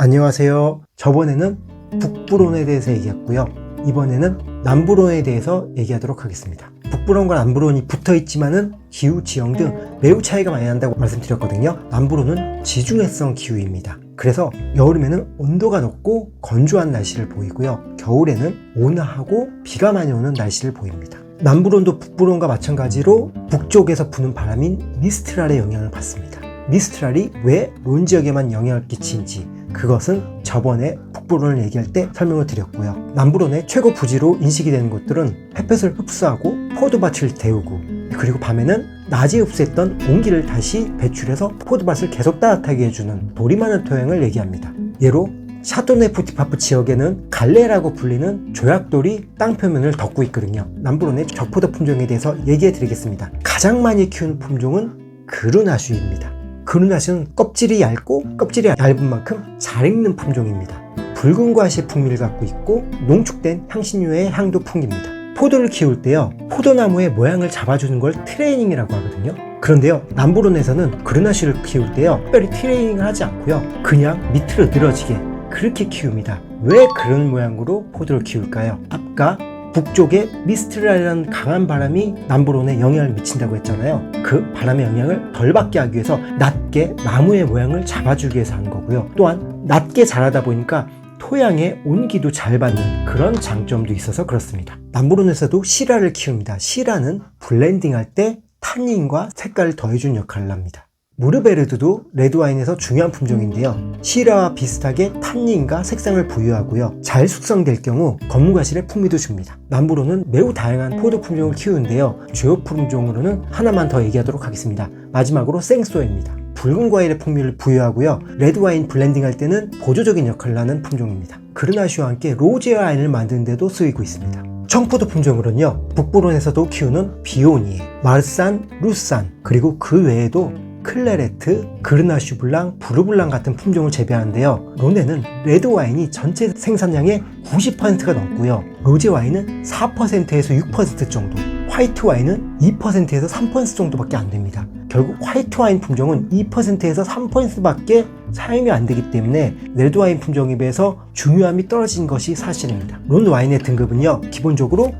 안녕하세요. 저번에는 북부론에 대해서 얘기했고요. 이번에는 남부론에 대해서 얘기하도록 하겠습니다. 북부론과 남부론이 붙어 있지만은 기후, 지형 등 매우 차이가 많이 난다고 말씀드렸거든요. 남부론은 지중해성 기후입니다. 그래서 여름에는 온도가 높고 건조한 날씨를 보이고요. 겨울에는 온화하고 비가 많이 오는 날씨를 보입니다. 남부론도 북부론과 마찬가지로 북쪽에서 부는 바람인 미스트랄의 영향을 받습니다. 미스트랄이 왜 론 지역에만 영향을 끼치는지 그것은 저번에 북부론을 얘기할 때 설명을 드렸고요. 남부론의 최고 부지로 인식이 되는 곳들은 햇볕을 흡수하고 포도밭을 데우고, 그리고 밤에는 낮에 흡수했던 온기를 다시 배출해서 포도밭을 계속 따뜻하게 해주는 돌이 많은 토양을 얘기합니다. 예로 샤토네프티파프 지역에는 갈레라고 불리는 조약돌이 땅 표면을 덮고 있거든요. 남부론의 적포도 품종에 대해서 얘기해 드리겠습니다. 가장 많이 키우는 품종은 그르나슈입니다. 그르나슈는 껍질이 얇고 껍질이 얇은 만큼 잘 익는 품종입니다. 붉은 과시의 풍미를 갖고 있고 농축된 향신료의 향도 풍깁니다. 포도를 키울 때요, 포도나무의 모양을 잡아주는 걸 트레이닝이라고 하거든요. 그런데요, 남부론에서는 그르나슈를 키울 때요, 특별히 트레이닝을 하지 않고요, 그냥 밑으로 늘어지게 그렇게 키웁니다. 왜 그런 모양으로 포도를 키울까요? 아까 북쪽에 미스트랄이라는 강한 바람이 남부론에 영향을 미친다고 했잖아요. 그 바람의 영향을 덜 받게 하기 위해서 낮게 나무의 모양을 잡아주기 위해서 하는 거고요. 또한 낮게 자라다 보니까 토양의 온기도 잘 받는 그런 장점도 있어서 그렇습니다. 남부론에서도 시라를 키웁니다. 시라는 블렌딩할 때 탄닌과 색깔을 더해주는 역할을 합니다. 무르베르드도 레드와인에서 중요한 품종인데요. 시라와 비슷하게 탄닌과 색상을 부여하고요. 잘 숙성될 경우 검은과실의 풍미도 줍니다. 남부론은 매우 다양한 포도 품종을 키우는데요. 주요 품종으로는 하나만 더 얘기하도록 하겠습니다. 마지막으로 생소입니다. 붉은 과일의 풍미를 부여하고요. 레드와인 블렌딩할 때는 보조적인 역할을 하는 품종입니다. 그르나슈와 함께 로제 와인을 만드는 데도 쓰이고 있습니다. 청포도 품종으로는요, 북부론에서도 키우는 비오니, 마르산, 루산, 그리고 그 외에도 클레레트, 그르나슈 블랑, 부르블랑 같은 품종을 재배하는데요. 론에는 레드 와인이 전체 생산량의 90%가 넘고요. 로제 와인은 4%에서 6% 정도, 화이트 와인은 2%에서 3% 정도밖에 안 됩니다. 결국 화이트 와인 품종은 2%에서 3%밖에 사용이 안 되기 때문에 레드 와인 품종에 비해서 중요함이 떨어진 것이 사실입니다. 론 와인의 등급은요, 기본적으로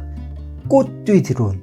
꽃듀디론,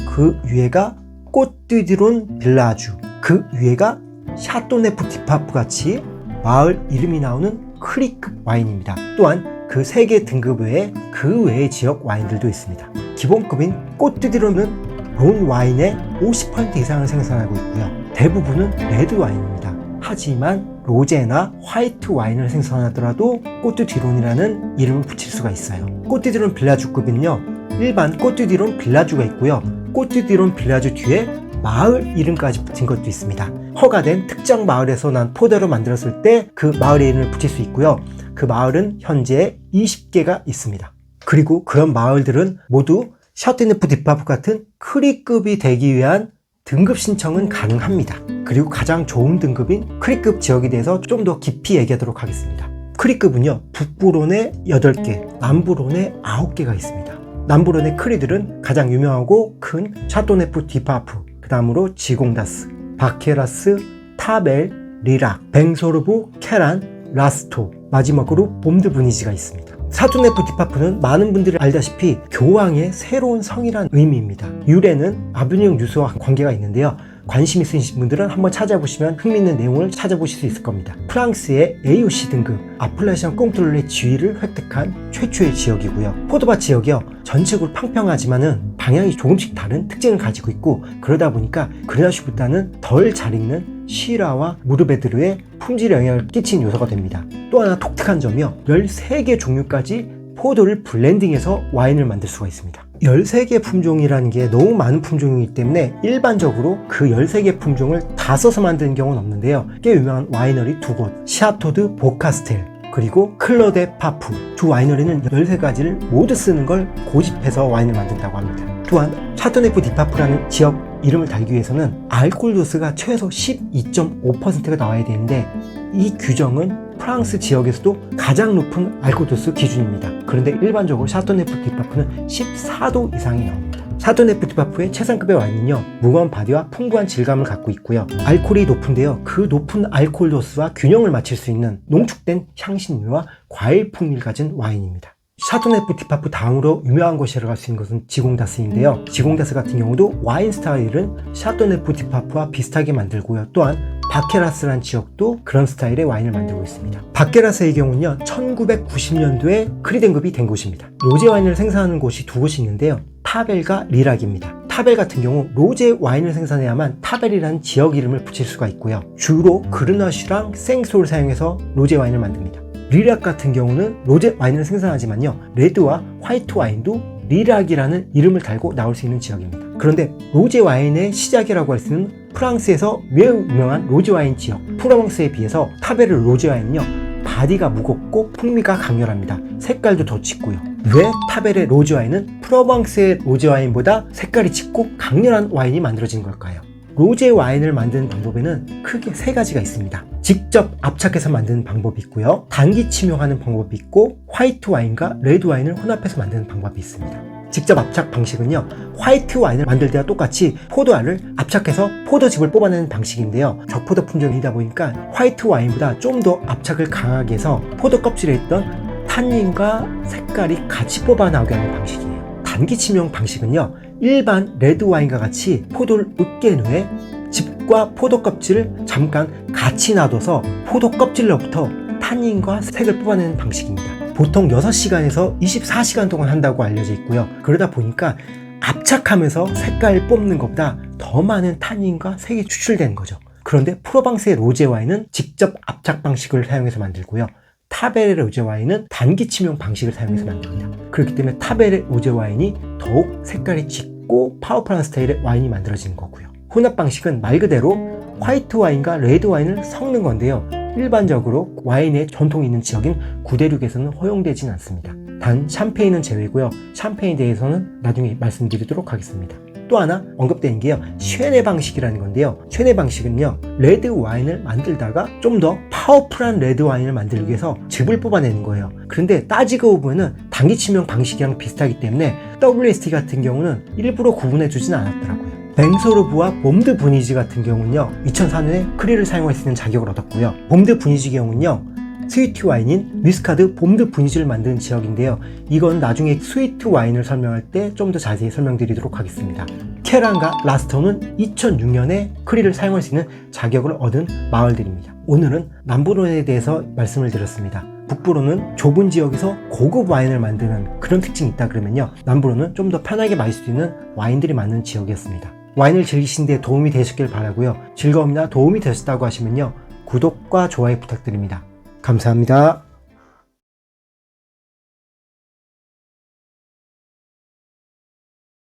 그 위에가 꽃듀디론 빌라주, 그 위에가 샤토네프티파프 같이 마을 이름이 나오는 크리급 와인입니다. 또한 그 세 개 등급 외에 그 외의 지역 와인들도 있습니다. 기본급인 꽃듀디론은 론 와인의 50% 이상을 생산하고 있고요. 대부분은 레드 와인입니다. 하지만 로제나 화이트 와인을 생산하더라도 꽃듀디론이라는 이름을 붙일 수가 있어요. 꽃듀디론 빌라주급은요, 일반 꽃듀디론 빌라주가 있고요. 꽃듀디론 빌라주 뒤에 마을 이름까지 붙인 것도 있습니다. 허가된 특정 마을에서 난 포도를 만들었을 때 그 마을의 이름을 붙일 수 있고요. 그 마을은 현재 20개가 있습니다. 그리고 그런 마을들은 모두 샤토네프티파프 같은 크리급이 되기 위한 등급 신청은 가능합니다. 그리고 가장 좋은 등급인 크리급 지역에 대해서 좀 더 깊이 얘기하도록 하겠습니다. 크리급은요, 북부론에 8개, 남부론에 9개가 있습니다. 남부론의 크리들은 가장 유명하고 큰 샤토네프티파프, 그 다음으로 지공다스, 바케라스, 타벨, 리락, 뱅소르부, 케란, 라스토, 마지막으로 봄드브니지가 있습니다. 샤토네프티파프는 많은 분들이 알다시피 교황의 새로운 성이란 의미입니다. 유래는 아브니옹 유수와 관계가 있는데요. 관심 있으신 분들은 한번 찾아보시면 흥미있는 내용을 찾아보실 수 있을 겁니다. 프랑스의 AOC 등급 아플라시안 꽁트롤의 지위를 획득한 최초의 지역이고요. 포도밭 지역이요, 전체적으로 평평하지만은 방향이 조금씩 다른 특징을 가지고 있고, 그러다 보니까 그르나슈보다는 덜 잘 익는 시라와 무르베드르의 품질에 영향을 끼친 요소가 됩니다. 또 하나 독특한 점이요, 13개 종류까지 포도를 블렌딩해서 와인을 만들 수가 있습니다. 13개 품종이라는 게 너무 많은 품종이기 때문에 일반적으로 그 13개 품종을 다 써서 만드는 경우는 없는데요. 꽤 유명한 와이너리 두 곳, 샤토드 보카스텔, 그리고 클로데 파프, 두 와이너리는 13가지를 모두 쓰는 걸 고집해서 와인을 만든다고 합니다. 또한 샤토네프티파프라는 지역 이름을 달기 위해서는 알코올 도수가 최소 12.5%가 나와야 되는데, 이 규정은 프랑스 지역에서도 가장 높은 알코올 도수 기준입니다. 그런데 일반적으로 샤토네프티파프는 14도 이상이 나옵니다. 샤도네 푸티파프의 최상급의 와인은요, 무거운 바디와 풍부한 질감을 갖고 있고요. 알코올이 높은데요, 그 높은 알코올 도수와 균형을 맞출 수 있는 농축된 향신료와 과일 풍미를 가진 와인입니다. 샤도네 푸티파프 다음으로 유명한 곳이라고 할 수 있는 것은 지공다스인데요. 지공다스 같은 경우도 와인 스타일은 샤도네 푸티파프와 비슷하게 만들고요. 또한 바케라스라는 지역도 그런 스타일의 와인을 만들고 있습니다. 바케라스의 경우는요, 1990년도에 크리 등급이 된 곳입니다. 로제 와인을 생산하는 곳이 두 곳이 있는데요, 타벨과 리락입니다. 타벨 같은 경우 로제 와인을 생산해야만 타벨이라는 지역 이름을 붙일 수가 있고요. 주로 그르나슈랑 생소를 사용해서 로제 와인을 만듭니다. 리락 같은 경우는 로제 와인을 생산하지만요, 레드와 화이트 와인도 리락이라는 이름을 달고 나올 수 있는 지역입니다. 그런데 로제 와인의 시작이라고 할 수 있는 프랑스에서 매우 유명한 로제 와인 지역 프로방스에 비해서 타베르 로제 와인은요, 바디가 무겁고 풍미가 강렬합니다. 색깔도 더 짙고요. 왜 타베르 로제 와인은 프로방스의 로제 와인보다 색깔이 짙고 강렬한 와인이 만들어진 걸까요? 로제 와인을 만드는 방법에는 크게 세 가지가 있습니다. 직접 압착해서 만드는 방법이 있고요, 단기 침용하는 방법이 있고, 화이트 와인과 레드 와인을 혼합해서 만드는 방법이 있습니다. 직접 압착 방식은요, 화이트 와인을 만들 때와 똑같이 포도알을 압착해서 포도즙을 뽑아내는 방식인데요, 적포도 품종이다 보니까 화이트 와인보다 좀 더 압착을 강하게 해서 포도 껍질에 있던 탄닌과 색깔이 같이 뽑아 나오게 하는 방식이에요. 단기 침용 방식은요, 일반 레드 와인과 같이 포도를 으깬 후에 즙과 포도 껍질을 잠깐 같이 놔둬서 포도 껍질로부터 탄닌과 색을 뽑아내는 방식입니다. 보통 6시간에서 24시간 동안 한다고 알려져 있고요. 그러다 보니까 압착하면서 색깔을 뽑는 것보다 더 많은 탄닌과 색이 추출되는 거죠. 그런데 프로방스의 로제 와인은 직접 압착 방식을 사용해서 만들고요, 타베르 로제 와인은 단기 침용 방식을 사용해서 만듭니다. 그렇기 때문에 타베르 로제 와인이 더욱 색깔이 짙고 파워풀한 스타일의 와인이 만들어지는 거고요. 혼합 방식은 말 그대로 화이트 와인과 레드 와인을 섞는 건데요, 일반적으로 와인의 전통이 있는 지역인 구대륙에서는 허용되진 않습니다. 단 샴페인은 제외고요. 샴페인에 대해서는 나중에 말씀드리도록 하겠습니다. 또 하나 언급되는 게요, 쉐네 방식이라는 건데요, 쉐네 방식은요, 레드 와인을 만들다가 좀 더 파워풀한 레드 와인을 만들기 위해서 즙을 뽑아내는 거예요. 그런데 따지고 보면은 단기 침용 방식이랑 비슷하기 때문에 WST 같은 경우는 일부러 구분해 주진 않았더라고요. 뱅소르브와 봄드 브니지 같은 경우는요, 2004년에 크리를 사용할 수 있는 자격을 얻었고요. 봄드 브니지 경우는요, 스위트 와인인 미스카드 봄드 브니지를 만드는 지역인데요, 이건 나중에 스위트 와인을 설명할 때 좀 더 자세히 설명드리도록 하겠습니다. 케란과 라스토는 2006년에 크리를 사용할 수 있는 자격을 얻은 마을들입니다. 오늘은 남부론에 대해서 말씀을 드렸습니다. 북부로는 좁은 지역에서 고급 와인을 만드는 그런 특징이 있다 그러면요, 남부로는 좀 더 편하게 마실 수 있는 와인들이 많은 지역이었습니다. 와인을 즐기신 데 도움이 되셨길 바라고요. 즐거움이나 도움이 되셨다고 하시면요, 구독과 좋아요 부탁드립니다. 감사합니다.